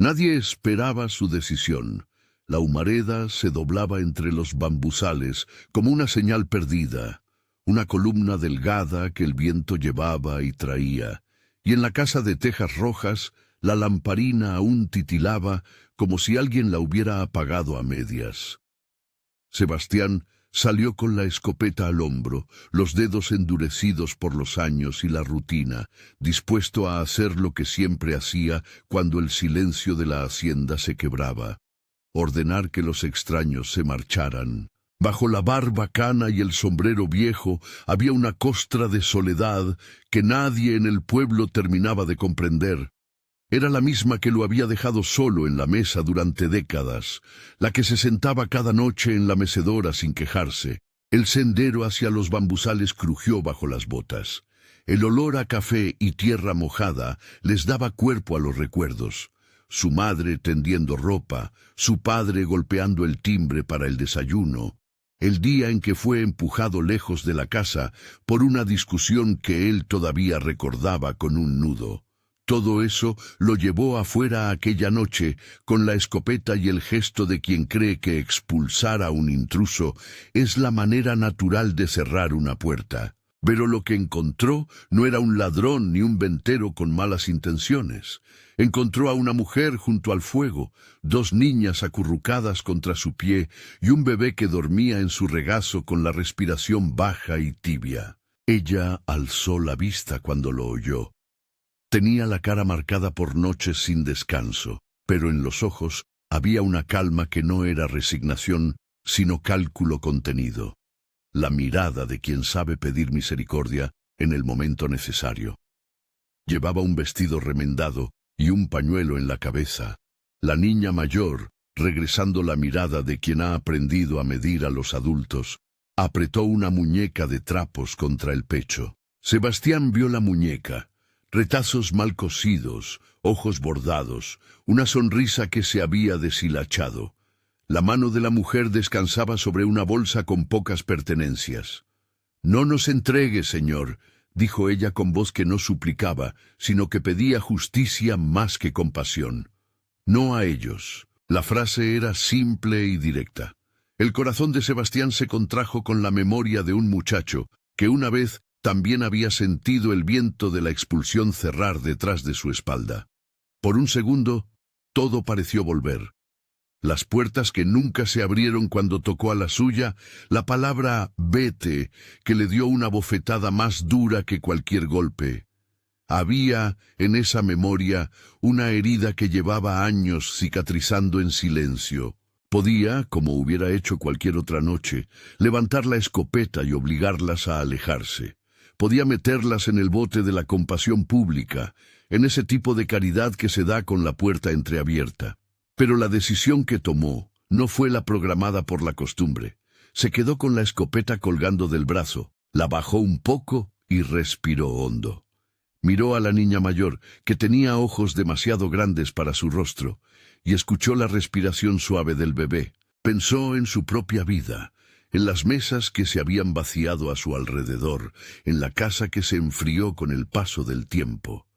Nadie esperaba su decisión. La humareda se doblaba entre los bambusales como una señal perdida, una columna delgada que el viento llevaba y traía, y en la casa de tejas rojas la lamparina aún titilaba como si alguien la hubiera apagado a medias. Sebastián salió con la escopeta al hombro, los dedos endurecidos por los años y la rutina, dispuesto a hacer lo que siempre hacía cuando el silencio de la hacienda se quebraba: ordenar que los extraños se marcharan. Bajo la barba cana y el sombrero viejo había una costra de soledad que nadie en el pueblo terminaba de comprender. Era la misma que lo había dejado solo en la mesa durante décadas, la que se sentaba cada noche en la mecedora sin quejarse. El sendero hacia los bambusales crujió bajo las botas. El olor a café y tierra mojada les daba cuerpo a los recuerdos. Su madre tendiendo ropa, su padre golpeando el timbre para el desayuno, el día en que fue empujado lejos de la casa por una discusión que él todavía recordaba con un nudo. Todo eso lo llevó afuera aquella noche con la escopeta y el gesto de quien cree que expulsar a un intruso es la manera natural de cerrar una puerta. Pero lo que encontró no era un ladrón ni un ventero con malas intenciones. Encontró a una mujer junto al fuego, dos niñas acurrucadas contra su pie y un bebé que dormía en su regazo con la respiración baja y tibia. Ella alzó la vista cuando lo oyó. Tenía la cara marcada por noches sin descanso, pero en los ojos había una calma que no era resignación, sino cálculo contenido. La mirada de quien sabe pedir misericordia en el momento necesario. Llevaba un vestido remendado y un pañuelo en la cabeza. La niña mayor, regresando la mirada de quien ha aprendido a medir a los adultos, apretó una muñeca de trapos contra el pecho. Sebastián vio la muñeca. Retazos mal cosidos, ojos bordados, una sonrisa que se había deshilachado. La mano de la mujer descansaba sobre una bolsa con pocas pertenencias. «No nos entregue, señor», dijo ella con voz que no suplicaba, sino que pedía justicia más que compasión. «No a ellos». La frase era simple y directa. El corazón de Sebastián se contrajo con la memoria de un muchacho que una vez también había sentido el viento de la expulsión cerrar detrás de su espalda. Por un segundo, todo pareció volver. Las puertas que nunca se abrieron cuando tocó a la suya, la palabra «vete», que le dio una bofetada más dura que cualquier golpe. Había, en esa memoria, una herida que llevaba años cicatrizando en silencio. Podía, como hubiera hecho cualquier otra noche, levantar la escopeta y obligarlas a alejarse. Podía meterlas en el bote de la compasión pública, en ese tipo de caridad que se da con la puerta entreabierta. Pero la decisión que tomó no fue la programada por la costumbre. Se quedó con la escopeta colgando del brazo, la bajó un poco y respiró hondo. Miró a la niña mayor, que tenía ojos demasiado grandes para su rostro, y escuchó la respiración suave del bebé. Pensó en su propia vida, en las mesas que se habían vaciado a su alrededor, en la casa que se enfrió con el paso del tiempo.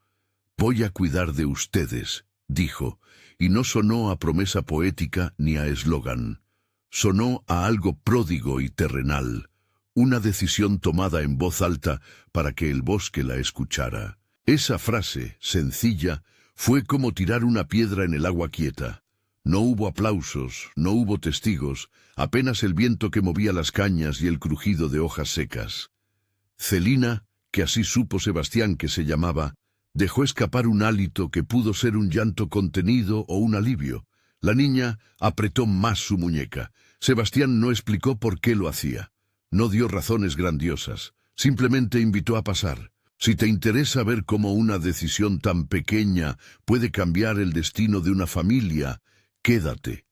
«Voy a cuidar de ustedes», dijo, y no sonó a promesa poética ni a eslogan. Sonó a algo pródigo y terrenal, una decisión tomada en voz alta para que el bosque la escuchara. Esa frase, sencilla, fue como tirar una piedra en el agua quieta. No hubo aplausos, no hubo testigos, apenas el viento que movía las cañas y el crujido de hojas secas. Celina, que así supo Sebastián que se llamaba, dejó escapar un hálito que pudo ser un llanto contenido o un alivio. La niña apretó más su muñeca. Sebastián no explicó por qué lo hacía. No dio razones grandiosas, simplemente invitó a pasar. Si te interesa ver cómo una decisión tan pequeña puede cambiar el destino de una familia, quédate.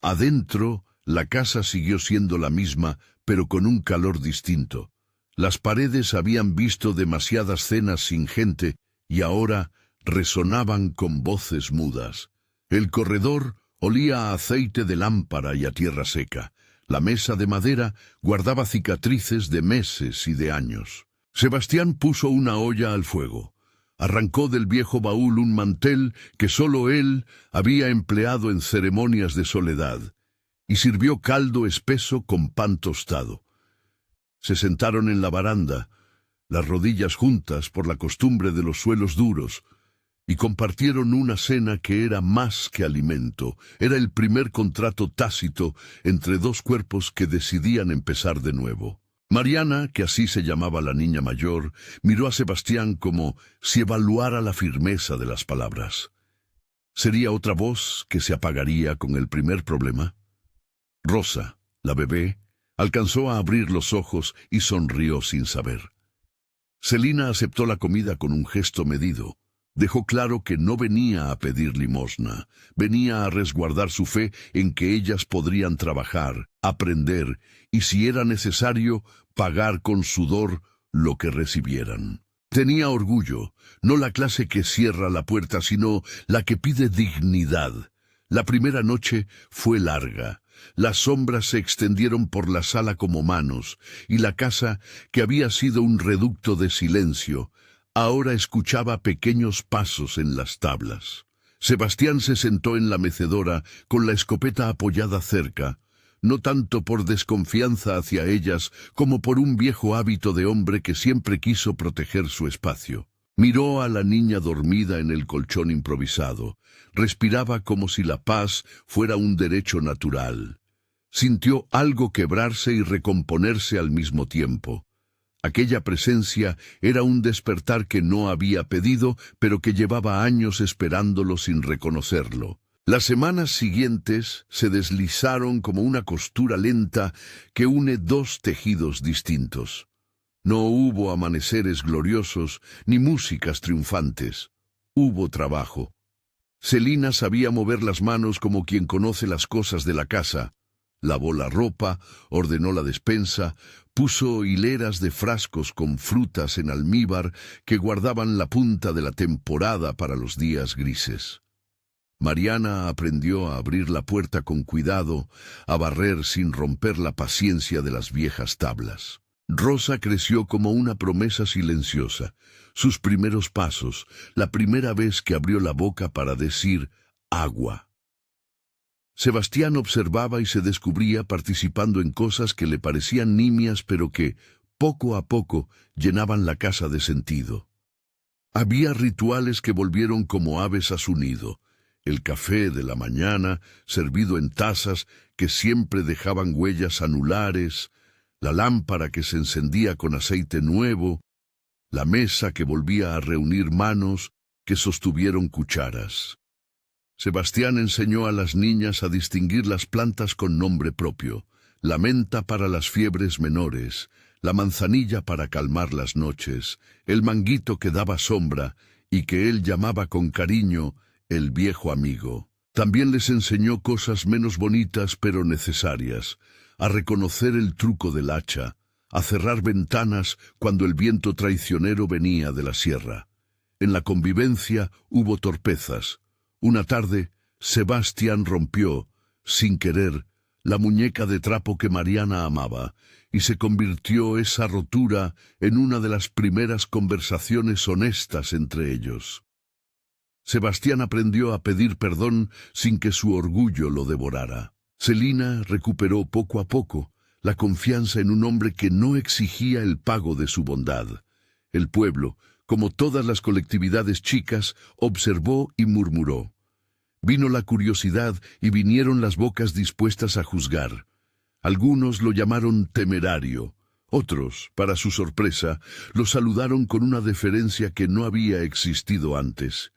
Adentro, la casa siguió siendo la misma, pero con un calor distinto. Las paredes habían visto demasiadas cenas sin gente y ahora resonaban con voces mudas. El corredor olía a aceite de lámpara y a tierra seca. La mesa de madera guardaba cicatrices de meses y de años. Sebastián puso una olla al fuego. Arrancó del viejo baúl un mantel que sólo él había empleado en ceremonias de soledad, y sirvió caldo espeso con pan tostado. Se sentaron en la baranda, las rodillas juntas por la costumbre de los suelos duros, y compartieron una cena que era más que alimento. Era el primer contrato tácito entre dos cuerpos que decidían empezar de nuevo. Mariana, que así se llamaba la niña mayor, miró a Sebastián como si evaluara la firmeza de las palabras. ¿Sería otra voz que se apagaría con el primer problema? Rosa, la bebé, alcanzó a abrir los ojos y sonrió sin saber. Celina aceptó la comida con un gesto medido. Dejó claro que no venía a pedir limosna, venía a resguardar su fe en que ellas podrían trabajar, aprender y, si era necesario, pagar con sudor lo que recibieran. Tenía orgullo, no la clase que cierra la puerta, sino la que pide dignidad. La primera noche fue larga. Las sombras se extendieron por la sala como manos, y la casa, que había sido un reducto de silencio, ahora escuchaba pequeños pasos en las tablas. Sebastián se sentó en la mecedora con la escopeta apoyada cerca, no tanto por desconfianza hacia ellas como por un viejo hábito de hombre que siempre quiso proteger su espacio. Miró a la niña dormida en el colchón improvisado. Respiraba como si la paz fuera un derecho natural. Sintió algo quebrarse y recomponerse al mismo tiempo. Aquella presencia era un despertar que no había pedido, pero que llevaba años esperándolo sin reconocerlo. Las semanas siguientes se deslizaron como una costura lenta que une dos tejidos distintos. No hubo amaneceres gloriosos ni músicas triunfantes. Hubo trabajo. Celina sabía mover las manos como quien conoce las cosas de la casa. Lavó la ropa, ordenó la despensa, puso hileras de frascos con frutas en almíbar que guardaban la punta de la temporada para los días grises. Mariana aprendió a abrir la puerta con cuidado, a barrer sin romper la paciencia de las viejas tablas. Rosa creció como una promesa silenciosa. Sus primeros pasos, la primera vez que abrió la boca para decir agua. Sebastián observaba y se descubría participando en cosas que le parecían nimias, pero que, poco a poco, llenaban la casa de sentido. Había rituales que volvieron como aves a su nido. El café de la mañana, servido en tazas que siempre dejaban huellas anulares, la lámpara que se encendía con aceite nuevo, la mesa que volvía a reunir manos que sostuvieron cucharas. Sebastián enseñó a las niñas a distinguir las plantas con nombre propio: la menta para las fiebres menores, la manzanilla para calmar las noches, el manguito que daba sombra y que él llamaba con cariño el viejo amigo. También les enseñó cosas menos bonitas pero necesarias: a reconocer el truco del hacha, a cerrar ventanas cuando el viento traicionero venía de la sierra. En la convivencia hubo torpezas. Una tarde, Sebastián rompió, sin querer, la muñeca de trapo que Mariana amaba, y se convirtió esa rotura en una de las primeras conversaciones honestas entre ellos. Sebastián aprendió a pedir perdón sin que su orgullo lo devorara. Celina recuperó poco a poco la confianza en un hombre que no exigía el pago de su bondad. El pueblo, como todas las colectividades chicas, observó y murmuró. Vino la curiosidad y vinieron las bocas dispuestas a juzgar. Algunos lo llamaron temerario. Otros, para su sorpresa, lo saludaron con una deferencia que no había existido antes.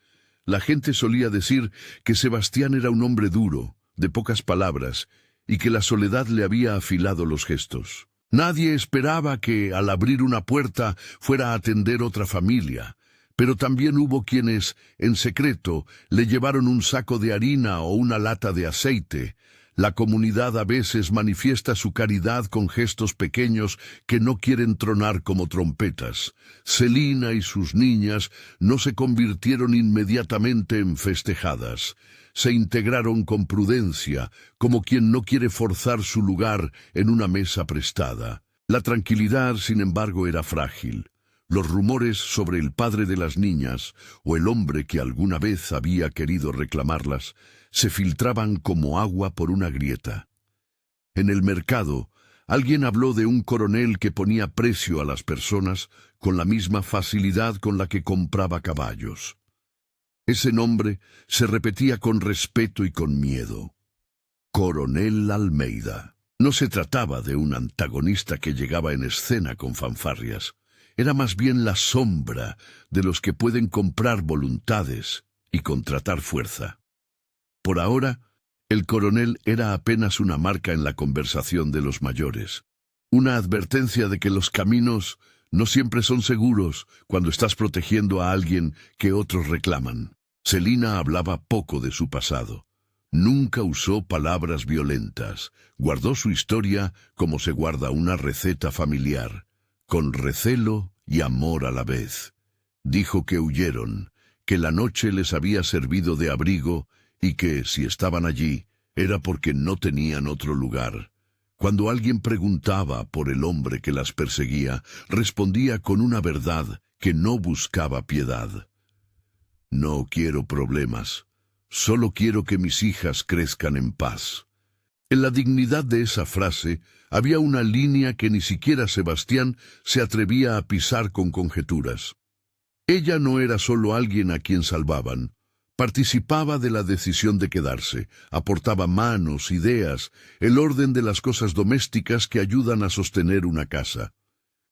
La gente solía decir que Sebastián era un hombre duro, de pocas palabras, y que la soledad le había afilado los gestos. Nadie esperaba que, al abrir una puerta, fuera a atender otra familia, pero también hubo quienes, en secreto, le llevaron un saco de harina o una lata de aceite. La comunidad a veces manifiesta su caridad con gestos pequeños que no quieren tronar como trompetas. Celina y sus niñas no se convirtieron inmediatamente en festejadas. Se integraron con prudencia, como quien no quiere forzar su lugar en una mesa prestada. La tranquilidad, sin embargo, era frágil. Los rumores sobre el padre de las niñas o el hombre que alguna vez había querido reclamarlas se filtraban como agua por una grieta. En el mercado, alguien habló de un coronel que ponía precio a las personas con la misma facilidad con la que compraba caballos. Ese nombre se repetía con respeto y con miedo. Coronel Almeida. No se trataba de un antagonista que llegaba en escena con fanfarrias. Era más bien la sombra de los que pueden comprar voluntades y contratar fuerza. Por ahora, el coronel era apenas una marca en la conversación de los mayores. Una advertencia de que los caminos no siempre son seguros cuando estás protegiendo a alguien que otros reclaman. Celina hablaba poco de su pasado. Nunca usó palabras violentas. Guardó su historia como se guarda una receta familiar, con recelo y amor a la vez. Dijo que huyeron, que la noche les había servido de abrigo y que, si estaban allí, era porque no tenían otro lugar. Cuando alguien preguntaba por el hombre que las perseguía, respondía con una verdad que no buscaba piedad. No quiero problemas, solo quiero que mis hijas crezcan en paz. En la dignidad de esa frase había una línea que ni siquiera Sebastián se atrevía a pisar con conjeturas. Ella no era solo alguien a quien salvaban. Participaba de la decisión de quedarse, aportaba manos, ideas, el orden de las cosas domésticas que ayudan a sostener una casa.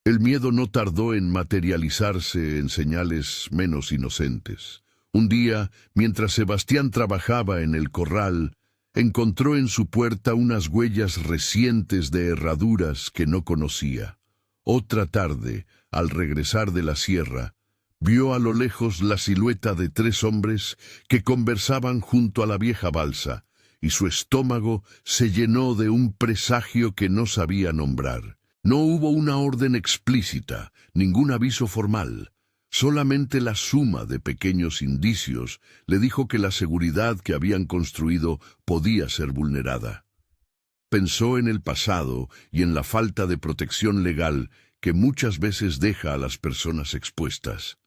El miedo no tardó en materializarse en señales menos inocentes. Un día, mientras Sebastián trabajaba en el corral, encontró en su puerta unas huellas recientes de herraduras que no conocía. Otra tarde, al regresar de la sierra, vio a lo lejos la silueta de 3 hombres que conversaban junto a la vieja balsa, y su estómago se llenó de un presagio que no sabía nombrar. No hubo una orden explícita, ningún aviso formal. Solamente la suma de pequeños indicios le dijo que la seguridad que habían construido podía ser vulnerada. Pensó en el pasado y en la falta de protección legal que muchas veces deja a las personas expuestas.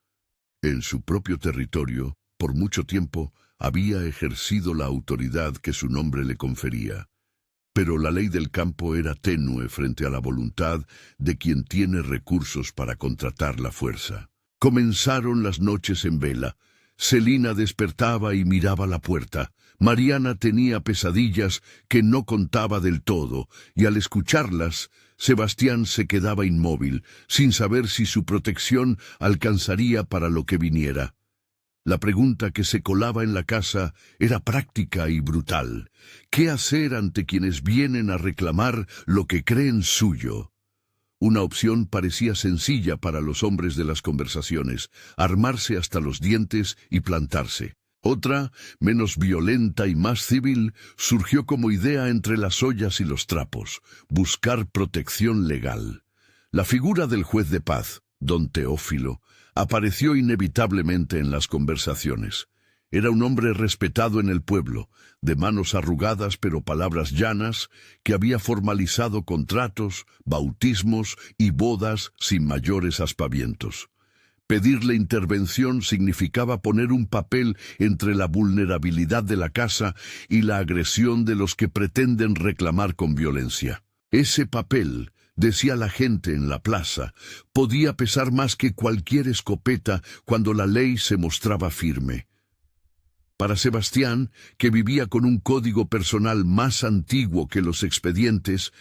En su propio territorio, por mucho tiempo, había ejercido la autoridad que su nombre le confería. Pero la ley del campo era tenue frente a la voluntad de quien tiene recursos para contratar la fuerza. Comenzaron las noches en vela. Celina despertaba y miraba la puerta. Mariana tenía pesadillas que no contaba del todo, y al escucharlas, Sebastián se quedaba inmóvil, sin saber si su protección alcanzaría para lo que viniera. La pregunta que se colaba en la casa era práctica y brutal. ¿Qué hacer ante quienes vienen a reclamar lo que creen suyo? Una opción parecía sencilla para los hombres de las conversaciones: armarse hasta los dientes y plantarse. Otra, menos violenta y más civil, surgió como idea entre las ollas y los trapos: buscar protección legal. La figura del juez de paz, don Teófilo, apareció inevitablemente en las conversaciones. Era un hombre respetado en el pueblo, de manos arrugadas pero palabras llanas, que había formalizado contratos, bautismos y bodas sin mayores aspavientos. Pedirle intervención significaba poner un papel entre la vulnerabilidad de la casa y la agresión de los que pretenden reclamar con violencia. Ese papel, decía la gente en la plaza, podía pesar más que cualquier escopeta cuando la ley se mostraba firme. Para Sebastián, que vivía con un código personal más antiguo que los expedientes,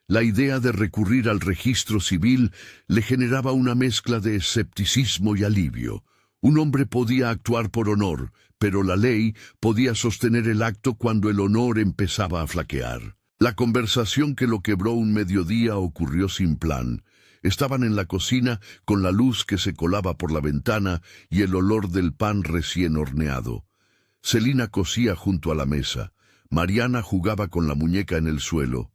la idea de recurrir al registro civil le generaba una mezcla de escepticismo y alivio. Un hombre podía actuar por honor, pero la ley podía sostener el acto cuando el honor empezaba a flaquear. La conversación que lo quebró un mediodía ocurrió sin plan. Estaban en la cocina con la luz que se colaba por la ventana y el olor del pan recién horneado. Celina cosía junto a la mesa. Mariana jugaba con la muñeca en el suelo.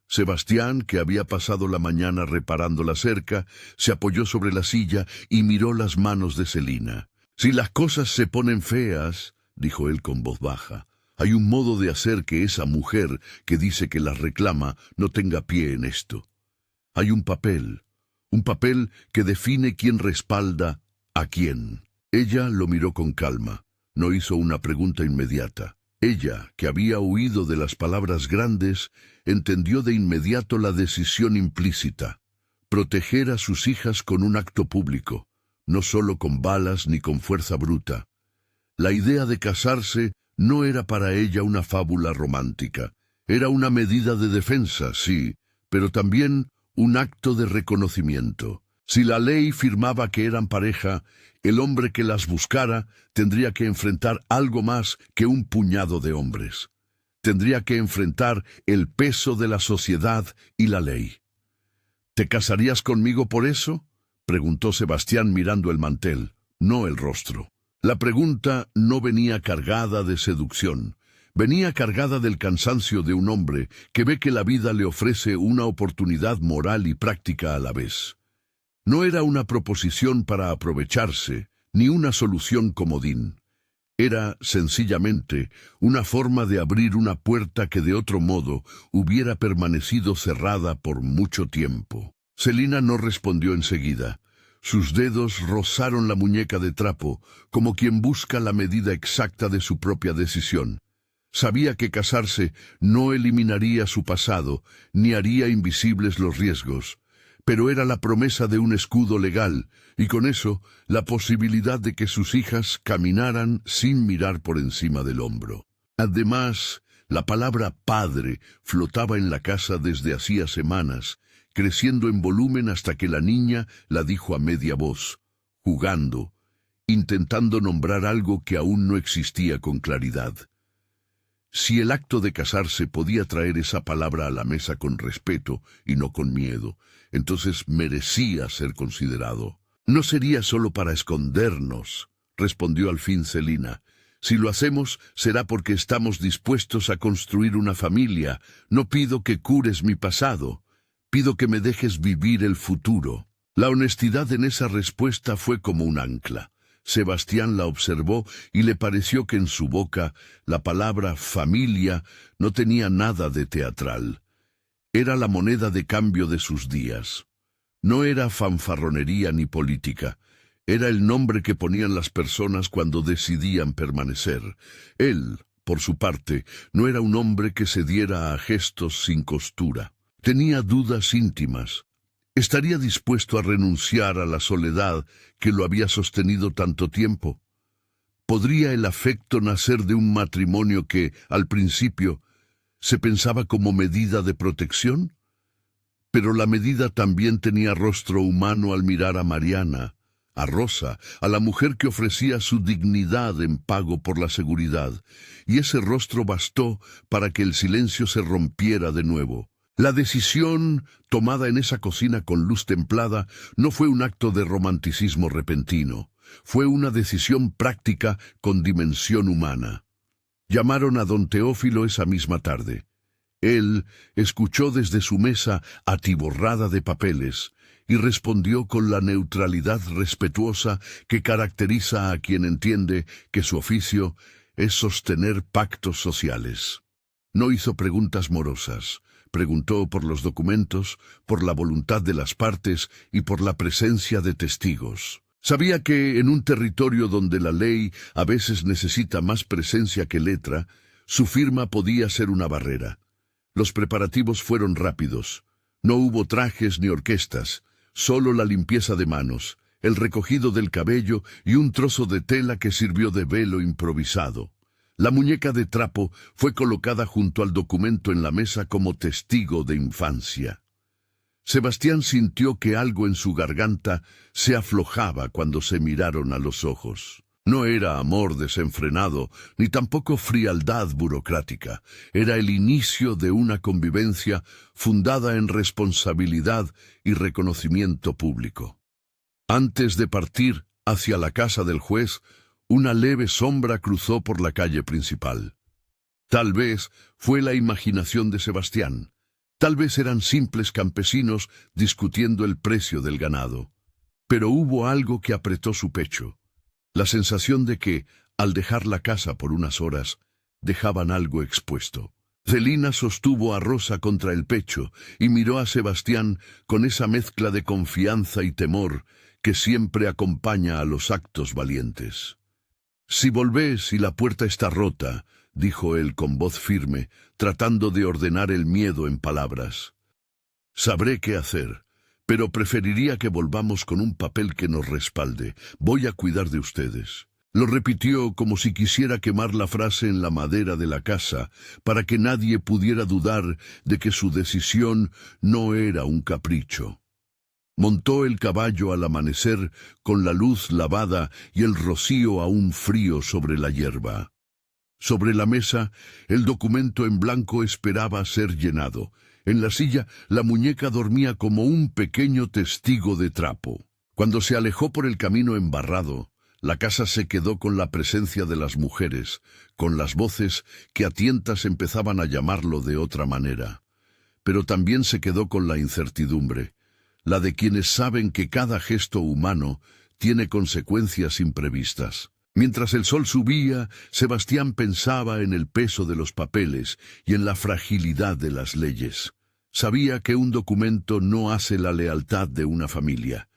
Sebastián, que había pasado la mañana reparando la cerca, se apoyó sobre la silla y miró las manos de Celina. «Si las cosas se ponen feas», dijo él con voz baja, «hay un modo de hacer que esa mujer que dice que las reclama no tenga pie en esto. Hay un papel, un papel que define quién respalda a quién. Ella lo miró con calma, no hizo una pregunta inmediata. Ella, que había huido de las palabras grandes, entendió de inmediato la decisión implícita: proteger a sus hijas con un acto público, no solo con balas ni con fuerza bruta. La idea de casarse no era para ella una fábula romántica. Era una medida de defensa, sí, pero también un acto de reconocimiento. Si la ley firmaba que eran pareja, el hombre que las buscara tendría que enfrentar algo más que un puñado de hombres. Tendría que enfrentar el peso de la sociedad y la ley. ¿Te casarías conmigo por eso?, preguntó Sebastián mirando el mantel, no el rostro. La pregunta no venía cargada de seducción. Venía cargada del cansancio de un hombre que ve que la vida le ofrece una oportunidad moral y práctica a la vez. No era una proposición para aprovecharse, ni una solución comodín. Era, sencillamente, una forma de abrir una puerta que de otro modo hubiera permanecido cerrada por mucho tiempo. Celina no respondió enseguida. Sus dedos rozaron la muñeca de trapo, como quien busca la medida exacta de su propia decisión. Sabía que casarse no eliminaría su pasado, ni haría invisibles los riesgos, pero era la promesa de un escudo legal, y con eso la posibilidad de que sus hijas caminaran sin mirar por encima del hombro. Además, la palabra padre flotaba en la casa desde hacía semanas, creciendo en volumen hasta que la niña la dijo a media voz, jugando, intentando nombrar algo que aún no existía con claridad. Si el acto de casarse podía traer esa palabra a la mesa con respeto y no con miedo, entonces merecía ser considerado. No sería solo para escondernos, respondió al fin Celina. Si lo hacemos, será porque estamos dispuestos a construir una familia. No pido que cures mi pasado, pido que me dejes vivir el futuro. La honestidad en esa respuesta fue como un ancla. Sebastián la observó y le pareció que en su boca la palabra familia no tenía nada de teatral. Era la moneda de cambio de sus días. No era fanfarronería ni política. Era el nombre que ponían las personas cuando decidían permanecer. Él, por su parte, no era un hombre que se diera a gestos sin costura. Tenía dudas íntimas. ¿Estaría dispuesto a renunciar a la soledad que lo había sostenido tanto tiempo? ¿Podría el afecto nacer de un matrimonio que, al principio, se pensaba como medida de protección? Pero la medida también tenía rostro humano al mirar a Mariana, a Rosa, a la mujer que ofrecía su dignidad en pago por la seguridad, y ese rostro bastó para que el silencio se rompiera de nuevo. La decisión, tomada en esa cocina con luz templada, no fue un acto de romanticismo repentino. Fue una decisión práctica con dimensión humana. Llamaron a don Teófilo esa misma tarde. Él escuchó desde su mesa atiborrada de papeles y respondió con la neutralidad respetuosa que caracteriza a quien entiende que su oficio es sostener pactos sociales. No hizo preguntas morosas. Preguntó por los documentos, por la voluntad de las partes y por la presencia de testigos. Sabía que en un territorio donde la ley a veces necesita más presencia que letra, su firma podía ser una barrera. Los preparativos fueron rápidos. No hubo trajes ni orquestas, solo la limpieza de manos, el recogido del cabello y un trozo de tela que sirvió de velo improvisado. La muñeca de trapo fue colocada junto al documento en la mesa como testigo de infancia. Sebastián sintió que algo en su garganta se aflojaba cuando se miraron a los ojos. No era amor desenfrenado, ni tampoco frialdad burocrática. Era el inicio de una convivencia fundada en responsabilidad y reconocimiento público. Antes de partir hacia la casa del juez, una leve sombra cruzó por la calle principal. Tal vez fue la imaginación de Sebastián. Tal vez eran simples campesinos discutiendo el precio del ganado. Pero hubo algo que apretó su pecho. La sensación de que, al dejar la casa por unas horas, dejaban algo expuesto. Celina sostuvo a Rosa contra el pecho y miró a Sebastián con esa mezcla de confianza y temor que siempre acompaña a los actos valientes. «Si volvés y la puerta está rota», dijo él con voz firme, tratando de ordenar el miedo en palabras. «Sabré qué hacer, pero preferiría que volvamos con un papel que nos respalde. Voy a cuidar de ustedes». Lo repitió como si quisiera quemar la frase en la madera de la casa, para que nadie pudiera dudar de que su decisión no era un capricho. Montó el caballo al amanecer con la luz lavada y el rocío aún frío sobre la hierba. Sobre la mesa, el documento en blanco esperaba ser llenado. En la silla, la muñeca dormía como un pequeño testigo de trapo. Cuando se alejó por el camino embarrado, la casa se quedó con la presencia de las mujeres, con las voces que a tientas empezaban a llamarlo de otra manera. Pero también se quedó con la incertidumbre, la de quienes saben que cada gesto humano tiene consecuencias imprevistas. Mientras el sol subía, Sebastián pensaba en el peso de los papeles y en la fragilidad de las leyes. Sabía que un documento no hace la lealtad de una familia,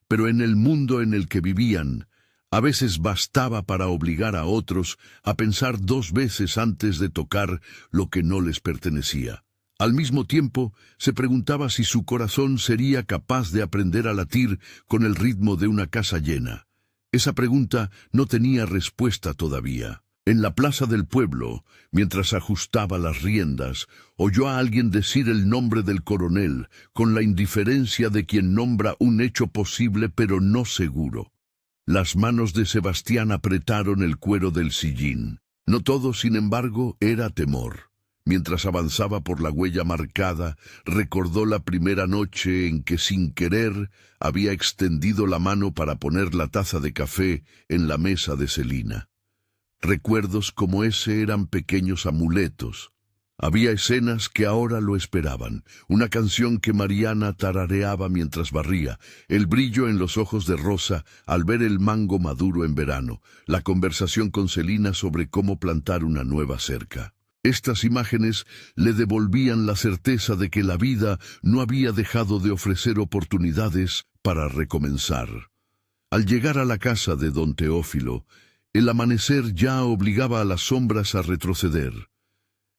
pero en el mundo en el que vivían, a veces bastaba para obligar a otros a pensar 2 veces antes de tocar lo que no les pertenecía. Al mismo tiempo, se preguntaba si su corazón sería capaz de aprender a latir con el ritmo de una casa llena. Esa pregunta no tenía respuesta todavía. En la plaza del pueblo, mientras ajustaba las riendas, oyó a alguien decir el nombre del coronel, con la indiferencia de quien nombra un hecho posible pero no seguro. Las manos de Sebastián apretaron el cuero del sillín. No todo, sin embargo, era temor. Mientras avanzaba por la huella marcada, recordó la primera noche en que, sin querer, había extendido la mano para poner la taza de café en la mesa de Celina. Recuerdos como ese eran pequeños amuletos. Había escenas que ahora lo esperaban, una canción que Mariana tarareaba mientras barría, el brillo en los ojos de Rosa al ver el mango maduro en verano, la conversación con Celina sobre cómo plantar una nueva cerca. Estas imágenes le devolvían la certeza de que la vida no había dejado de ofrecer oportunidades para recomenzar. Al llegar a la casa de don Teófilo, el amanecer ya obligaba a las sombras a retroceder.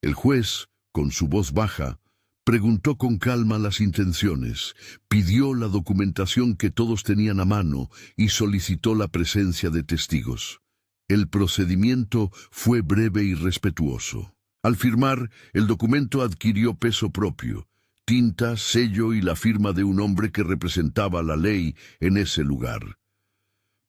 El juez, con su voz baja, preguntó con calma las intenciones, pidió la documentación que todos tenían a mano y solicitó la presencia de testigos. El procedimiento fue breve y respetuoso. Al firmar, el documento adquirió peso propio, tinta, sello y la firma de un hombre que representaba la ley en ese lugar.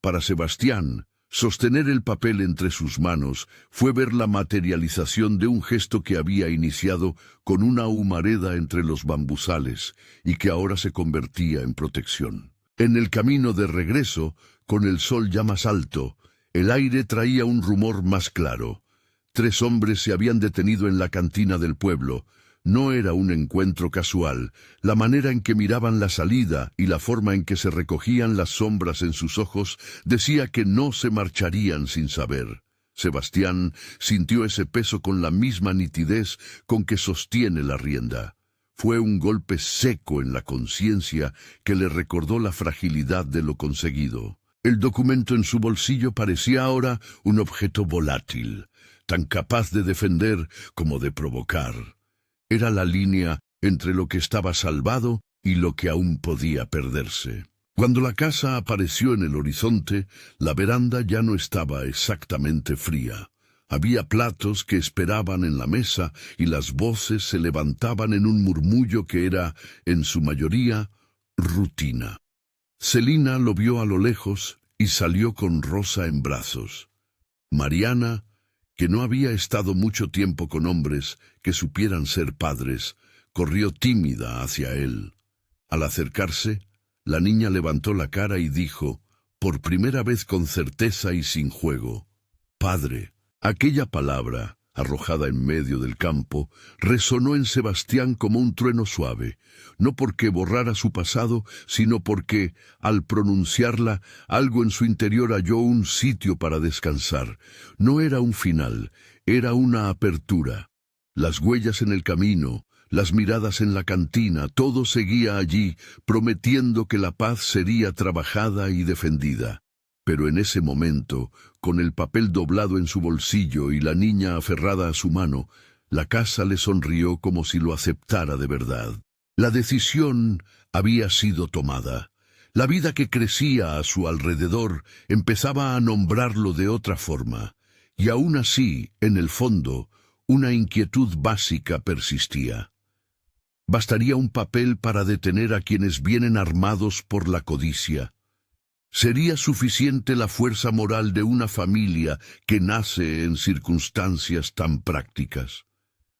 Para Sebastián, sostener el papel entre sus manos fue ver la materialización de un gesto que había iniciado con una humareda entre los bambusales y que ahora se convertía en protección. En el camino de regreso, con el sol ya más alto, el aire traía un rumor más claro. 3 hombres se habían detenido en la cantina del pueblo. No era un encuentro casual. La manera en que miraban la salida y la forma en que se recogían las sombras en sus ojos decía que no se marcharían sin saber. Sebastián sintió ese peso con la misma nitidez con que sostiene la rienda. Fue un golpe seco en la conciencia que le recordó la fragilidad de lo conseguido. El documento en su bolsillo parecía ahora un objeto volátil, tan capaz de defender como de provocar. Era la línea entre lo que estaba salvado y lo que aún podía perderse. Cuando la casa apareció en el horizonte, la veranda ya no estaba exactamente fría. Había platos que esperaban en la mesa y las voces se levantaban en un murmullo que era, en su mayoría, rutina. Celina lo vio a lo lejos y salió con Rosa en brazos. Mariana, que no había estado mucho tiempo con hombres que supieran ser padres, corrió tímida hacia él. Al acercarse, la niña levantó la cara y dijo, por primera vez con certeza y sin juego, «Padre». Aquella palabra, arrojada en medio del campo, resonó en Sebastián como un trueno suave, no porque borrara su pasado, sino porque, al pronunciarla, algo en su interior halló un sitio para descansar. No era un final, era una apertura. Las huellas en el camino, las miradas en la cantina, todo seguía allí, prometiendo que la paz sería trabajada y defendida. Pero en ese momento, con el papel doblado en su bolsillo y la niña aferrada a su mano, la casa le sonrió como si lo aceptara de verdad. La decisión había sido tomada. La vida que crecía a su alrededor empezaba a nombrarlo de otra forma, y aún así, en el fondo, una inquietud básica persistía. ¿Bastaría un papel para detener a quienes vienen armados por la codicia? ¿Sería suficiente la fuerza moral de una familia que nace en circunstancias tan prácticas?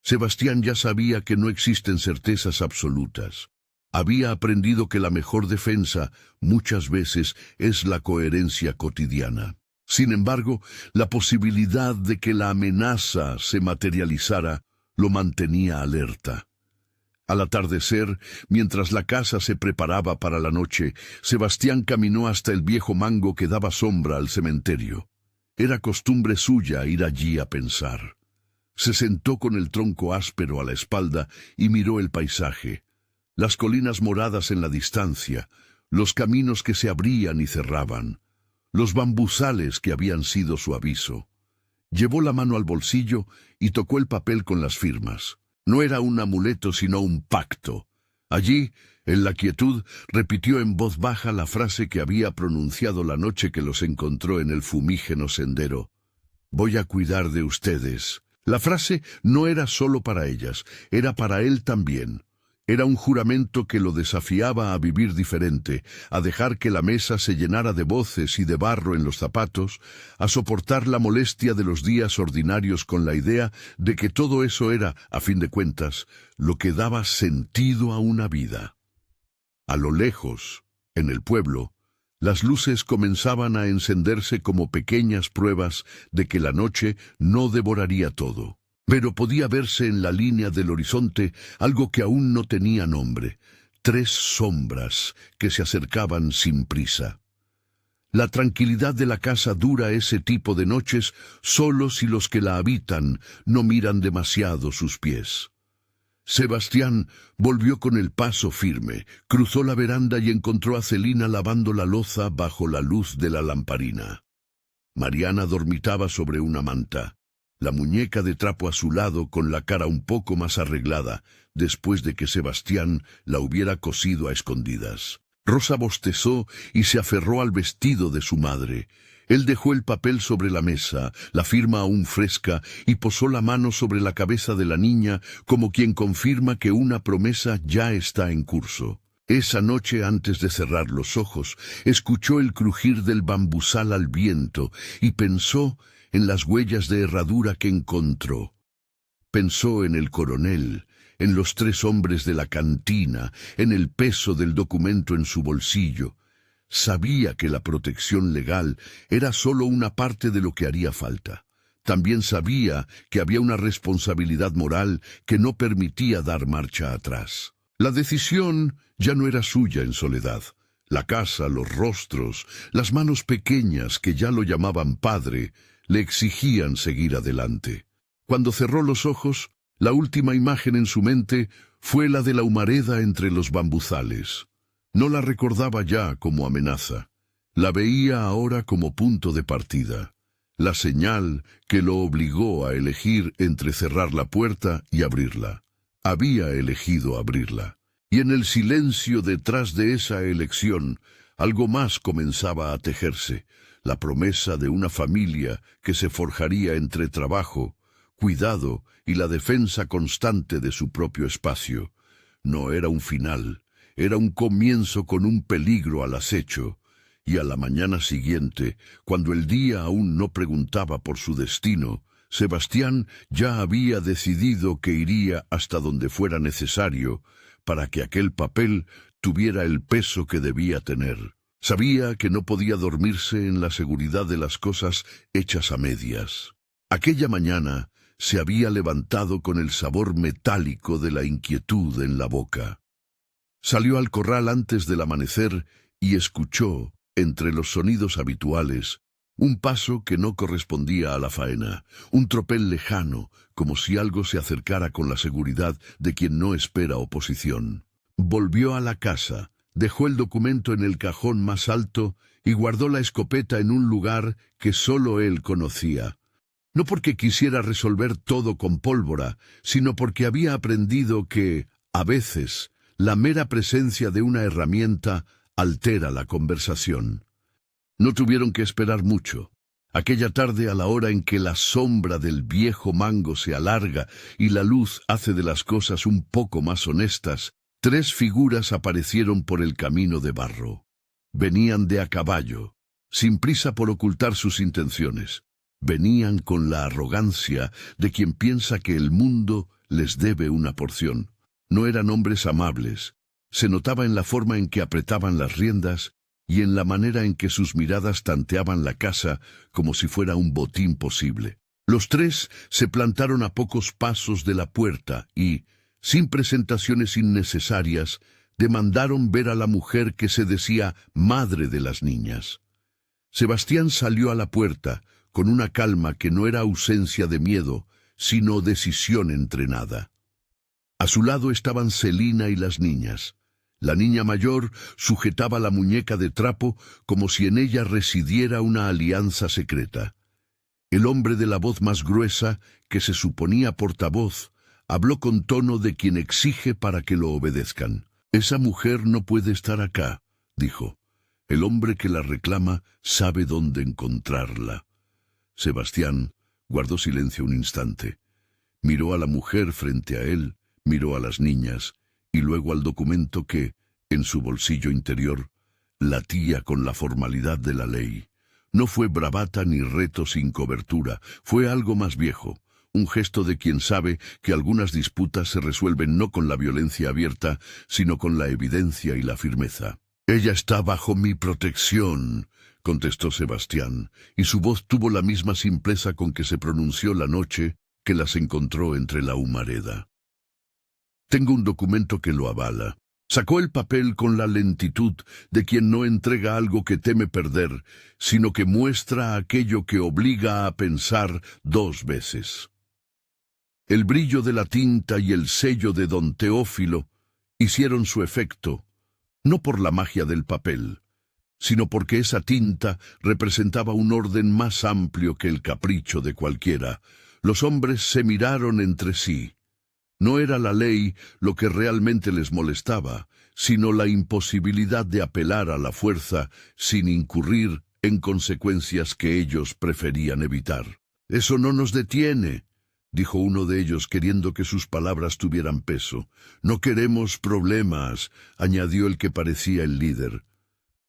Sebastián ya sabía que no existen certezas absolutas. Había aprendido que la mejor defensa muchas veces es la coherencia cotidiana. Sin embargo, la posibilidad de que la amenaza se materializara lo mantenía alerta. Al atardecer, mientras la casa se preparaba para la noche, Sebastián caminó hasta el viejo mango que daba sombra al cementerio. Era costumbre suya ir allí a pensar. Se sentó con el tronco áspero a la espalda y miró el paisaje. Las colinas moradas en la distancia, los caminos que se abrían y cerraban, los bambusales que habían sido su aviso. Llevó la mano al bolsillo y tocó el papel con las firmas. No era un amuleto sino un pacto. Allí, en la quietud, repitió en voz baja la frase que había pronunciado la noche que los encontró en el fumígeno sendero. «Voy a cuidar de ustedes». La frase no era solo para ellas, era para él también. Era un juramento que lo desafiaba a vivir diferente, a dejar que la mesa se llenara de voces y de barro en los zapatos, a soportar la molestia de los días ordinarios con la idea de que todo eso era, a fin de cuentas, lo que daba sentido a una vida. A lo lejos, en el pueblo, las luces comenzaban a encenderse como pequeñas pruebas de que la noche no devoraría todo. Pero podía verse en la línea del horizonte algo que aún no tenía nombre, 3 sombras que se acercaban sin prisa. La tranquilidad de la casa dura ese tipo de noches solo si los que la habitan no miran demasiado sus pies. Sebastián volvió con el paso firme, cruzó la veranda y encontró a Celina lavando la loza bajo la luz de la lamparina. Mariana dormitaba sobre una manta, la muñeca de trapo a su lado con la cara un poco más arreglada, después de que Sebastián la hubiera cosido a escondidas. Rosa bostezó y se aferró al vestido de su madre. Él dejó el papel sobre la mesa, la firma aún fresca, y posó la mano sobre la cabeza de la niña como quien confirma que una promesa ya está en curso. Esa noche, antes de cerrar los ojos, escuchó el crujir del bambusal al viento y pensó en las huellas de herradura que encontró. Pensó en el coronel, en los 3 hombres de la cantina, en el peso del documento en su bolsillo. Sabía que la protección legal era solo una parte de lo que haría falta. También sabía que había una responsabilidad moral que no permitía dar marcha atrás. La decisión ya no era suya en soledad. La casa, los rostros, las manos pequeñas que ya lo llamaban padre, le exigían seguir adelante. Cuando cerró los ojos, la última imagen en su mente fue la de la humareda entre los bambuzales. No la recordaba ya como amenaza. La veía ahora como punto de partida. La señal que lo obligó a elegir entre cerrar la puerta y abrirla. Había elegido abrirla. Y en el silencio detrás de esa elección, algo más comenzaba a tejerse. La promesa de una familia que se forjaría entre trabajo, cuidado y la defensa constante de su propio espacio. No era un final. Era un comienzo con un peligro al acecho, y a la mañana siguiente, cuando el día aún no preguntaba por su destino, Sebastián ya había decidido que iría hasta donde fuera necesario para que aquel papel tuviera el peso que debía tener. Sabía que no podía dormirse en la seguridad de las cosas hechas a medias. Aquella mañana se había levantado con el sabor metálico de la inquietud en la boca. Salió al corral antes del amanecer y escuchó, entre los sonidos habituales, Un paso que no correspondía a la faena, un tropel lejano, como si algo se acercara con la seguridad de quien no espera oposición. Volvió a la casa, dejó el documento en el cajón más alto y guardó la escopeta en un lugar que solo él conocía. No porque quisiera resolver todo con pólvora, sino porque había aprendido que, a veces, la mera presencia de una herramienta altera la conversación. No tuvieron que esperar mucho. Aquella tarde, a la hora en que la sombra del viejo mango se alarga y la luz hace de las cosas un poco más honestas, 3 figuras aparecieron por el camino de barro. Venían de a caballo, sin prisa por ocultar sus intenciones. Venían con la arrogancia de quien piensa que el mundo les debe una porción. No eran hombres amables. Se notaba en la forma en que apretaban las riendas y en la manera en que sus miradas tanteaban la casa como si fuera un botín posible. Los 3 se plantaron a pocos pasos de la puerta y, sin presentaciones innecesarias, demandaron ver a la mujer que se decía madre de las niñas. Sebastián salió a la puerta con una calma que no era ausencia de miedo, sino decisión entrenada. A su lado estaban Celina y las niñas. La niña mayor sujetaba la muñeca de trapo como si en ella residiera una alianza secreta. El hombre de la voz más gruesa, que se suponía portavoz, habló con tono de quien exige para que lo obedezcan. «Esa mujer no puede estar acá», dijo. «El hombre que la reclama sabe dónde encontrarla». Sebastián guardó silencio un instante. Miró a la mujer frente a él, miró a las niñas, y luego al documento que, en su bolsillo interior, latía con la formalidad de la ley. No fue bravata ni reto sin cobertura, fue algo más viejo, un gesto de quien sabe que algunas disputas se resuelven no con la violencia abierta, sino con la evidencia y la firmeza. «Ella está bajo mi protección», contestó Sebastián, y su voz tuvo la misma simpleza con que se pronunció la noche que las encontró entre la humareda. «Tengo un documento que lo avala». Sacó el papel con la lentitud de quien no entrega algo que teme perder, sino que muestra aquello que obliga a pensar 2 veces. El brillo de la tinta y el sello de don Teófilo hicieron su efecto, no por la magia del papel, sino porque esa tinta representaba un orden más amplio que el capricho de cualquiera. Los hombres se miraron entre sí. No era la ley lo que realmente les molestaba, sino la imposibilidad de apelar a la fuerza sin incurrir en consecuencias que ellos preferían evitar. «Eso no nos detiene», dijo uno de ellos queriendo que sus palabras tuvieran peso. «No queremos problemas», añadió el que parecía el líder.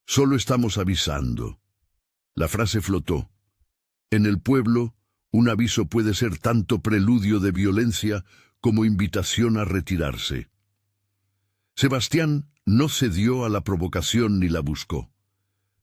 «Solo estamos avisando». La frase flotó. En el pueblo, un aviso puede ser tanto preludio de violencia como invitación a retirarse. Sebastián no cedió a la provocación ni la buscó.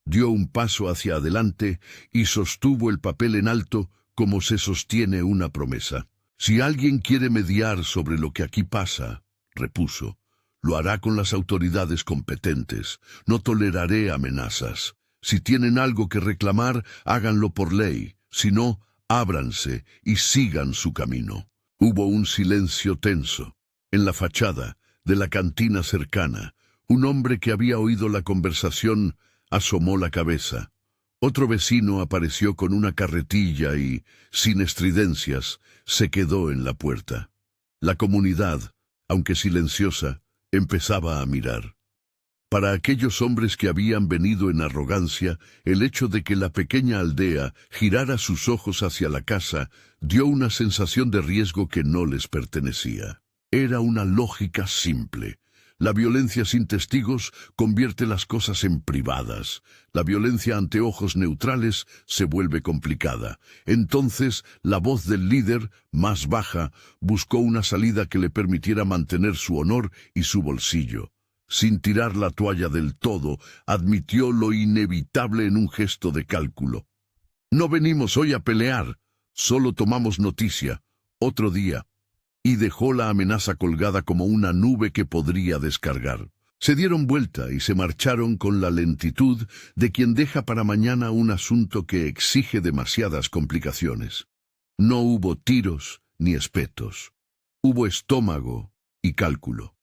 Dio un paso hacia adelante y sostuvo el papel en alto como se sostiene una promesa. «Si alguien quiere mediar sobre lo que aquí pasa», repuso, «lo hará con las autoridades competentes. No toleraré amenazas. Si tienen algo que reclamar, háganlo por ley. Si no, ábranse y sigan su camino». Hubo un silencio tenso. En la fachada de la cantina cercana, un hombre que había oído la conversación asomó la cabeza. Otro vecino apareció con una carretilla y, sin estridencias, se quedó en la puerta. La comunidad, aunque silenciosa, empezaba a mirar. Para aquellos hombres que habían venido en arrogancia, el hecho de que la pequeña aldea girara sus ojos hacia la casa dio una sensación de riesgo que no les pertenecía. Era una lógica simple. La violencia sin testigos convierte las cosas en privadas. La violencia ante ojos neutrales se vuelve complicada. Entonces, la voz del líder, más baja, buscó una salida que le permitiera mantener su honor y su bolsillo. Sin tirar la toalla del todo, admitió lo inevitable en un gesto de cálculo. «No venimos hoy a pelear, solo tomamos noticia, otro día», y dejó la amenaza colgada como una nube que podría descargar. Se dieron vuelta y se marcharon con la lentitud de quien deja para mañana un asunto que exige demasiadas complicaciones. No hubo tiros ni espetos. Hubo estómago y cálculo.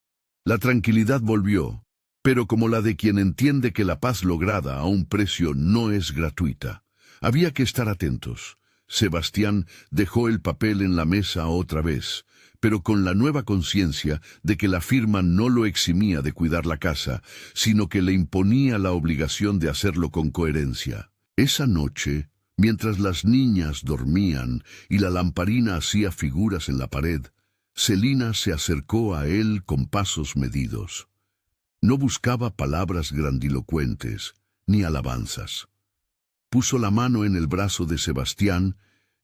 La tranquilidad volvió, pero como la de quien entiende que la paz lograda a un precio no es gratuita. Había que estar atentos. Sebastián dejó el papel en la mesa otra vez, pero con la nueva conciencia de que la firma no lo eximía de cuidar la casa, sino que le imponía la obligación de hacerlo con coherencia. Esa noche, mientras las niñas dormían y la lamparina hacía figuras en la pared, Celina se acercó a él con pasos medidos. No buscaba palabras grandilocuentes, ni alabanzas. Puso la mano en el brazo de Sebastián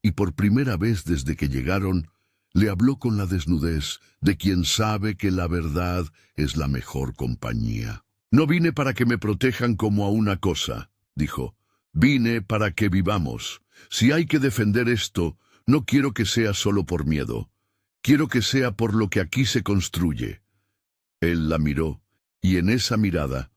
y por primera vez desde que llegaron, le habló con la desnudez de quien sabe que la verdad es la mejor compañía. «No vine para que me protejan como a una cosa», dijo. «Vine para que vivamos. Si hay que defender esto, no quiero que sea solo por miedo. Quiero que sea por lo que aquí se construye». Él la miró, y en esa mirada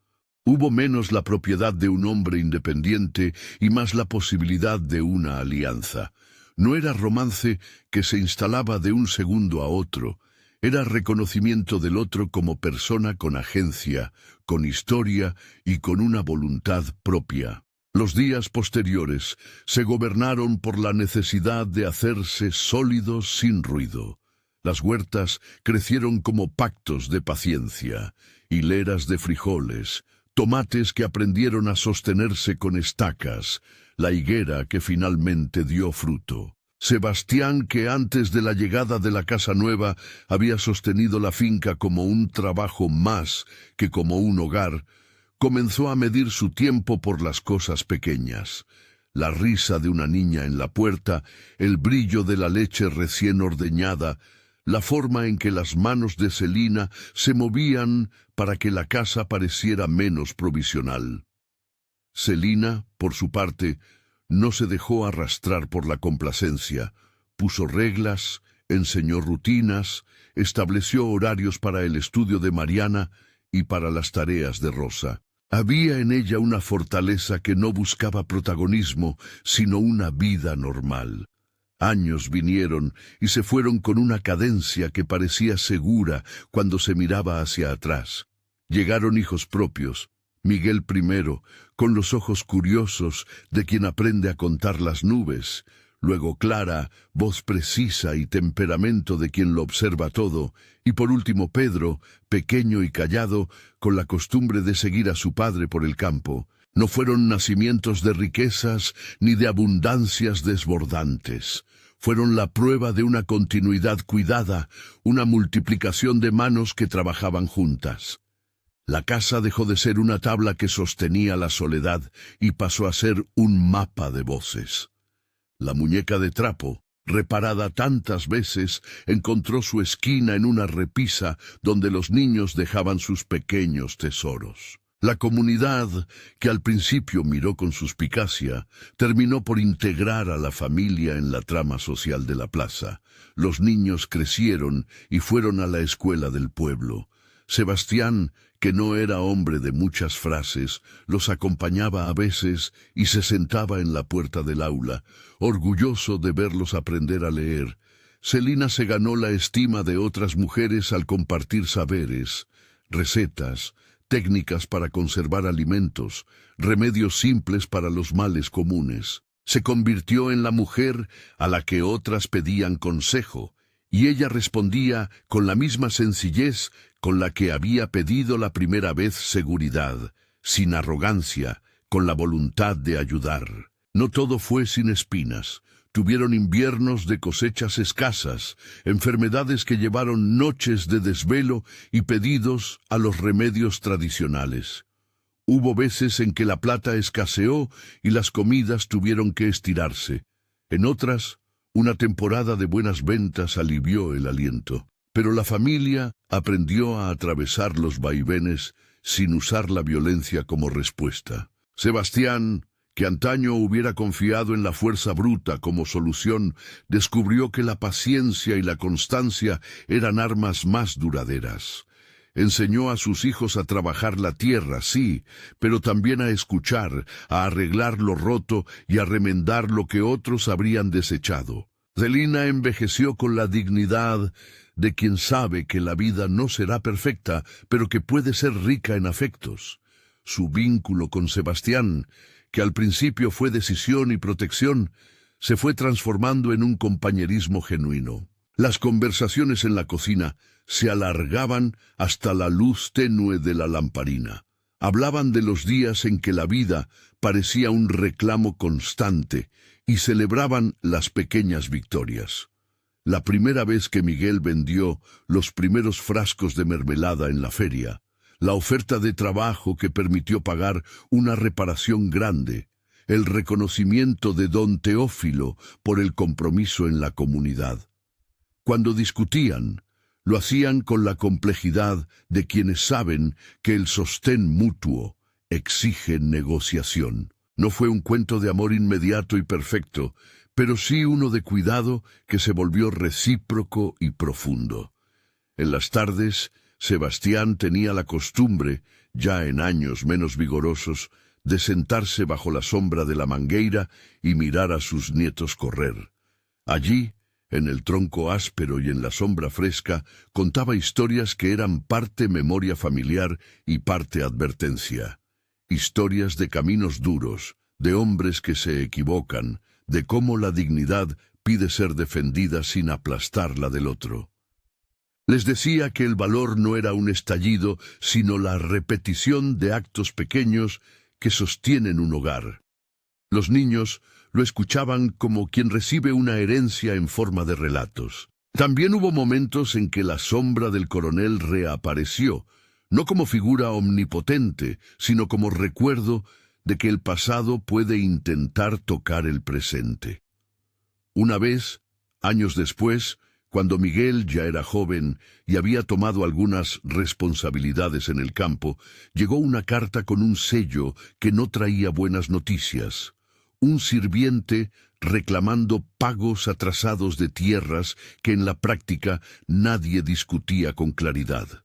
hubo menos la propiedad de un hombre independiente y más la posibilidad de una alianza. No era romance que se instalaba de un segundo a otro, era reconocimiento del otro como persona con agencia, con historia y con una voluntad propia. Los días posteriores se gobernaron por la necesidad de hacerse sólidos sin ruido. Las huertas crecieron como pactos de paciencia, hileras de frijoles, tomates que aprendieron a sostenerse con estacas, la higuera que finalmente dio fruto. Sebastián, que antes de la llegada de la casa nueva había sostenido la finca como un trabajo más que como un hogar, comenzó a medir su tiempo por las cosas pequeñas. La risa de una niña en la puerta, el brillo de la leche recién ordeñada, la forma en que las manos de Celina se movían para que la casa pareciera menos provisional. Celina, por su parte, no se dejó arrastrar por la complacencia, puso reglas, enseñó rutinas, estableció horarios para el estudio de Mariana y para las tareas de Rosa. Había en ella una fortaleza que no buscaba protagonismo, sino una vida normal. Años vinieron y se fueron con una cadencia que parecía segura cuando se miraba hacia atrás. Llegaron hijos propios, Miguel primero, con los ojos curiosos de quien aprende a contar las nubes, luego Clara, voz precisa y temperamento de quien lo observa todo, y por último Pedro, pequeño y callado, con la costumbre de seguir a su padre por el campo. No fueron nacimientos de riquezas ni de abundancias desbordantes. Fueron la prueba de una continuidad cuidada, una multiplicación de manos que trabajaban juntas. La casa dejó de ser una tabla que sostenía la soledad y pasó a ser un mapa de voces. La muñeca de trapo, reparada tantas veces, encontró su esquina en una repisa donde los niños dejaban sus pequeños tesoros. La comunidad, que al principio miró con suspicacia, terminó por integrar a la familia en la trama social de la plaza. Los niños crecieron y fueron a la escuela del pueblo. Sebastián, que no era hombre de muchas frases, los acompañaba a veces y se sentaba en la puerta del aula, orgulloso de verlos aprender a leer. Celina se ganó la estima de otras mujeres al compartir saberes, recetas, técnicas para conservar alimentos, remedios simples para los males comunes. Se convirtió en la mujer a la que otras pedían consejo, y ella respondía con la misma sencillez con la que había pedido la primera vez seguridad, sin arrogancia, con la voluntad de ayudar. No todo fue sin espinas. Tuvieron inviernos de cosechas escasas, enfermedades que llevaron noches de desvelo y pedidos a los remedios tradicionales. Hubo veces en que la plata escaseó y las comidas tuvieron que estirarse. En otras, una temporada de buenas ventas alivió el aliento. Pero la familia aprendió a atravesar los vaivenes sin usar la violencia como respuesta. Sebastián, que antaño hubiera confiado en la fuerza bruta como solución, descubrió que la paciencia y la constancia eran armas más duraderas. Enseñó a sus hijos a trabajar la tierra, sí, pero también a escuchar, a arreglar lo roto y a remendar lo que otros habrían desechado. Celina envejeció con la dignidad de quien sabe que la vida no será perfecta, pero que puede ser rica en afectos. Su vínculo con Sebastián, que al principio fue decisión y protección, se fue transformando en un compañerismo genuino. Las conversaciones en la cocina se alargaban hasta la luz tenue de la lamparina. Hablaban de los días en que la vida parecía un reclamo constante y celebraban las pequeñas victorias. La primera vez que Miguel vendió los primeros frascos de mermelada en la feria, la oferta de trabajo que permitió pagar una reparación grande, el reconocimiento de don Teófilo por el compromiso en la comunidad. Cuando discutían, lo hacían con la complejidad de quienes saben que el sostén mutuo exige negociación. No fue un cuento de amor inmediato y perfecto, pero sí uno de cuidado que se volvió recíproco y profundo. En las tardes, Sebastián tenía la costumbre, ya en años menos vigorosos, de sentarse bajo la sombra de la mangueira y mirar a sus nietos correr. Allí, en el tronco áspero y en la sombra fresca, contaba historias que eran parte memoria familiar y parte advertencia. Historias de caminos duros, de hombres que se equivocan, de cómo la dignidad pide ser defendida sin aplastar la del otro. Les decía que el valor no era un estallido, sino la repetición de actos pequeños que sostienen un hogar. Los niños lo escuchaban como quien recibe una herencia en forma de relatos. También hubo momentos en que la sombra del coronel reapareció, no como figura omnipotente, sino como recuerdo de que el pasado puede intentar tocar el presente. Una vez, años después, cuando Miguel ya era joven y había tomado algunas responsabilidades en el campo, llegó una carta con un sello que no traía buenas noticias. Un sirviente reclamando pagos atrasados de tierras que en la práctica nadie discutía con claridad.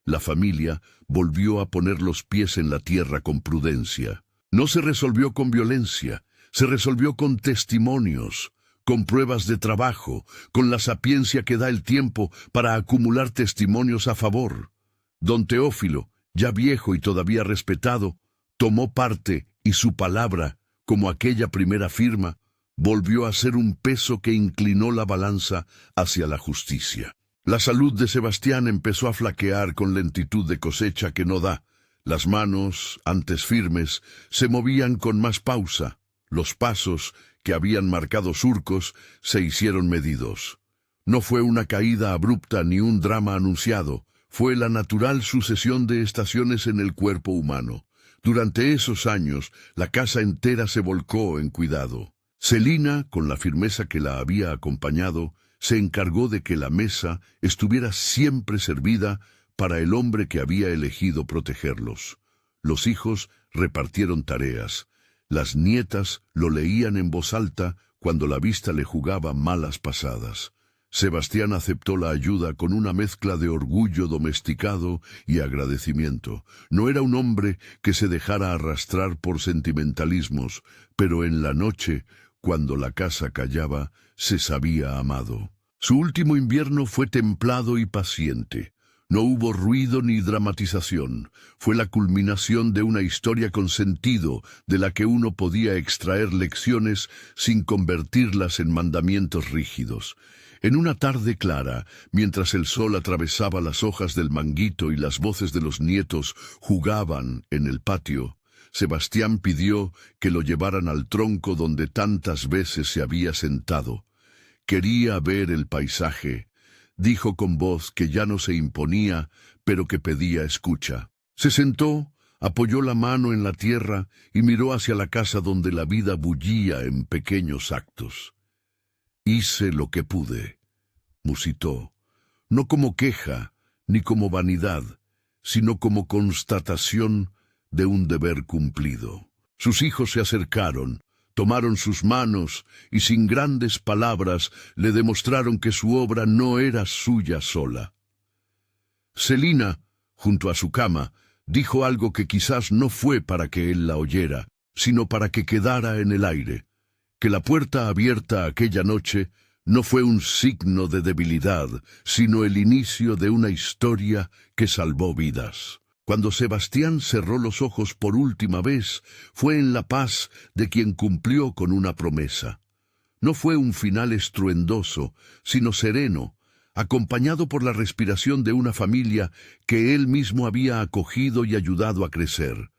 La familia volvió a poner los pies en la tierra con prudencia. No se resolvió con violencia, se resolvió con testimonios, con pruebas de trabajo, con la sapiencia que da el tiempo para acumular testimonios a favor. Don Teófilo, ya viejo y todavía respetado, tomó parte y su palabra, como aquella primera firma, volvió a ser un peso que inclinó la balanza hacia la justicia. La salud de Sebastián empezó a flaquear con lentitud de cosecha que no da. Las manos, antes firmes, se movían con más pausa. Los pasos, que habían marcado surcos, se hicieron medidos. No fue una caída abrupta ni un drama anunciado, fue la natural sucesión de estaciones en el cuerpo humano. Durante esos años, la casa entera se volcó en cuidado. Celina, con la firmeza que la había acompañado, se encargó de que la mesa estuviera siempre servida para el hombre que había elegido protegerlos. Los hijos repartieron tareas. Las nietas lo leían en voz alta cuando la vista le jugaba malas pasadas. Sebastián aceptó la ayuda con una mezcla de orgullo domesticado y agradecimiento. No era un hombre que se dejara arrastrar por sentimentalismos, pero en la noche, cuando la casa callaba, se sabía amado. Su último invierno fue templado y paciente. No hubo ruido ni dramatización. Fue la culminación de una historia con sentido, de la que uno podía extraer lecciones sin convertirlas en mandamientos rígidos. En una tarde clara, mientras el sol atravesaba las hojas del manguito y las voces de los nietos jugaban en el patio, Sebastián pidió que lo llevaran al tronco donde tantas veces se había sentado. Quería ver el paisaje. Dijo con voz que ya no se imponía, pero que pedía escucha. Se sentó, apoyó la mano en la tierra y miró hacia la casa donde la vida bullía en pequeños actos. Hice lo que pude, musitó, no como queja ni como vanidad, sino como constatación de un deber cumplido. Sus hijos se acercaron, tomaron sus manos y sin grandes palabras le demostraron que su obra no era suya sola. Celina, junto a su cama, dijo algo que quizás no fue para que él la oyera, sino para que quedara en el aire, que la puerta abierta aquella noche no fue un signo de debilidad, sino el inicio de una historia que salvó vidas. Cuando Sebastián cerró los ojos por última vez, fue en la paz de quien cumplió con una promesa. No fue un final estruendoso, sino sereno, acompañado por la respiración de una familia que él mismo había acogido y ayudado a crecer.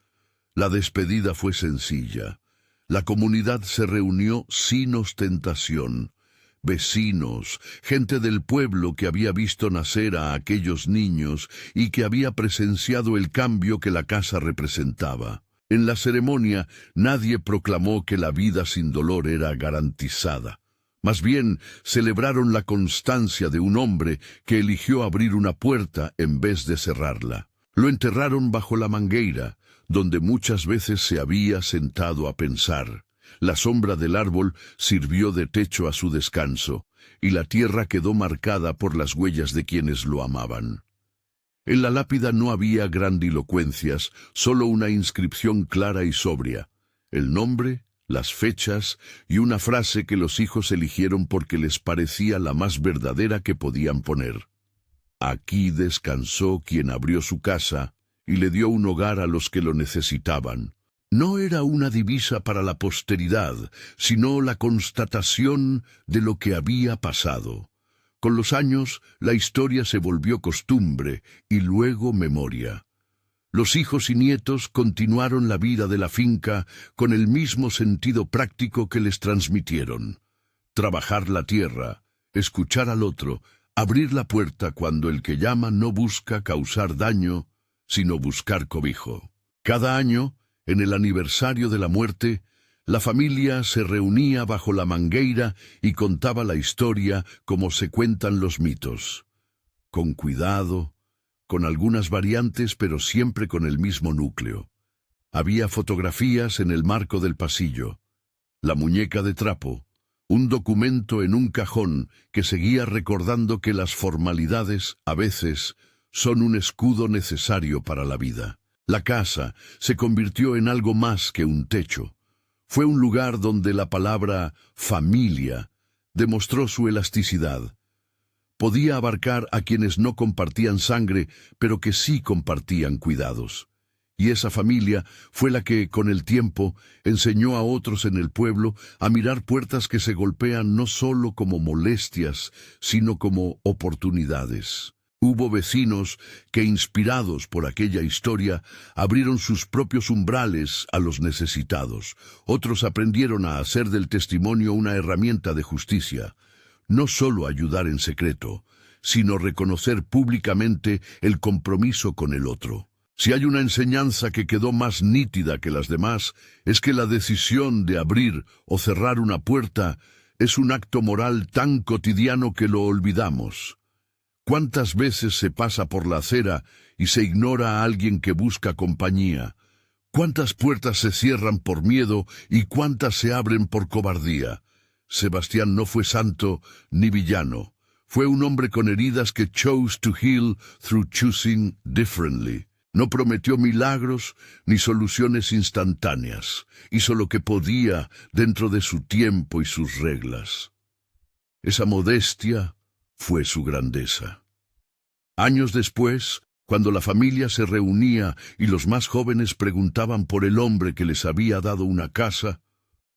La despedida fue sencilla. La comunidad se reunió sin ostentación. Vecinos, gente del pueblo que había visto nacer a aquellos niños y que había presenciado el cambio que la casa representaba. En la ceremonia nadie proclamó que la vida sin dolor era garantizada. Más bien, celebraron la constancia de un hombre que eligió abrir una puerta en vez de cerrarla. Lo enterraron bajo la mangueira, donde muchas veces se había sentado a pensar. La sombra del árbol sirvió de techo a su descanso, y la tierra quedó marcada por las huellas de quienes lo amaban. En la lápida no había grandilocuencias, solo una inscripción clara y sobria: el nombre, las fechas y una frase que los hijos eligieron porque les parecía la más verdadera que podían poner. Aquí descansó quien abrió su casa y le dio un hogar a los que lo necesitaban. No era una divisa para la posteridad, sino la constatación de lo que había pasado. Con los años, la historia se volvió costumbre y luego memoria. Los hijos y nietos continuaron la vida de la finca con el mismo sentido práctico que les transmitieron: trabajar la tierra, escuchar al otro, abrir la puerta cuando el que llama no busca causar daño, sino buscar cobijo. Cada año, en el aniversario de la muerte, la familia se reunía bajo la mangueira y contaba la historia como se cuentan los mitos. Con cuidado, con algunas variantes, pero siempre con el mismo núcleo. Había fotografías en el marco del pasillo, la muñeca de trapo, un documento en un cajón que seguía recordando que las formalidades, a veces, son un escudo necesario para la vida. La casa se convirtió en algo más que un techo. Fue un lugar donde la palabra familia demostró su elasticidad. Podía abarcar a quienes no compartían sangre, pero que sí compartían cuidados. Y esa familia fue la que, con el tiempo, enseñó a otros en el pueblo a mirar puertas que se golpean no solo como molestias, sino como oportunidades. Hubo vecinos que, inspirados por aquella historia, abrieron sus propios umbrales a los necesitados. Otros aprendieron a hacer del testimonio una herramienta de justicia. No solo ayudar en secreto, sino reconocer públicamente el compromiso con el otro. Si hay una enseñanza que quedó más nítida que las demás, es que la decisión de abrir o cerrar una puerta es un acto moral tan cotidiano que lo olvidamos. ¿Cuántas veces se pasa por la acera y se ignora a alguien que busca compañía? ¿Cuántas puertas se cierran por miedo y cuántas se abren por cobardía? Sebastián no fue santo ni villano. Fue un hombre con heridas que chose to heal through choosing differently. No prometió milagros ni soluciones instantáneas. Hizo lo que podía dentro de su tiempo y sus reglas. Esa modestia fue su grandeza. Años después, cuando la familia se reunía y los más jóvenes preguntaban por el hombre que les había dado una casa,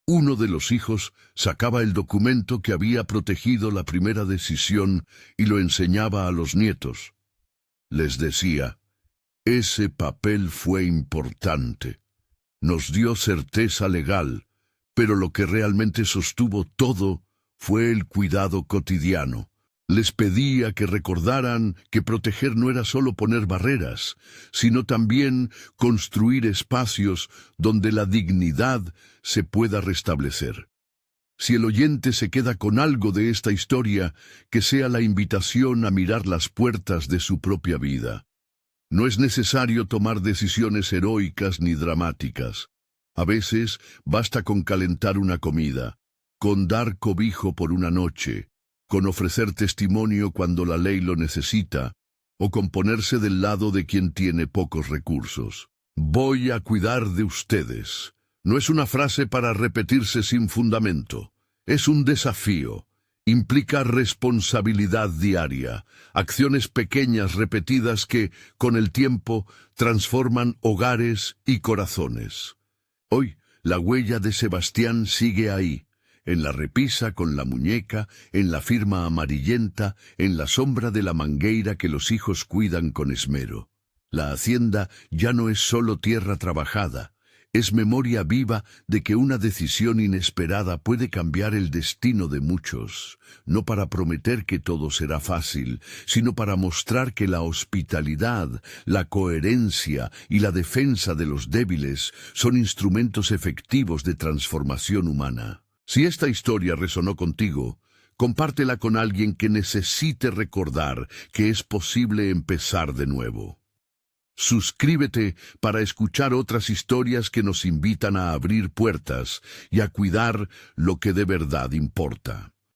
uno de los hijos sacaba el documento que había protegido la primera decisión y lo enseñaba a los nietos. Les decía: ese papel fue importante. Nos dio certeza legal, pero lo que realmente sostuvo todo fue el cuidado cotidiano. Les pedía que recordaran que proteger no era solo poner barreras, sino también construir espacios donde la dignidad se pueda restablecer. Si el oyente se queda con algo de esta historia, que sea la invitación a mirar las puertas de su propia vida. No es necesario tomar decisiones heroicas ni dramáticas. A veces basta con calentar una comida, con dar cobijo por una noche, con ofrecer testimonio cuando la ley lo necesita, o con ponerse del lado de quien tiene pocos recursos. Voy a cuidar de ustedes. No es una frase para repetirse sin fundamento. Es un desafío. Implica responsabilidad diaria, acciones pequeñas repetidas que, con el tiempo, transforman hogares y corazones. Hoy, la huella de Sebastián sigue ahí, en la repisa con la muñeca, en la firma amarillenta, en la sombra de la mangueira que los hijos cuidan con esmero. La hacienda ya no es solo tierra trabajada, es memoria viva de que una decisión inesperada puede cambiar el destino de muchos, no para prometer que todo será fácil, sino para mostrar que la hospitalidad, la coherencia y la defensa de los débiles son instrumentos efectivos de transformación humana. Si esta historia resonó contigo, compártela con alguien que necesite recordar que es posible empezar de nuevo. Suscríbete para escuchar otras historias que nos invitan a abrir puertas y a cuidar lo que de verdad importa.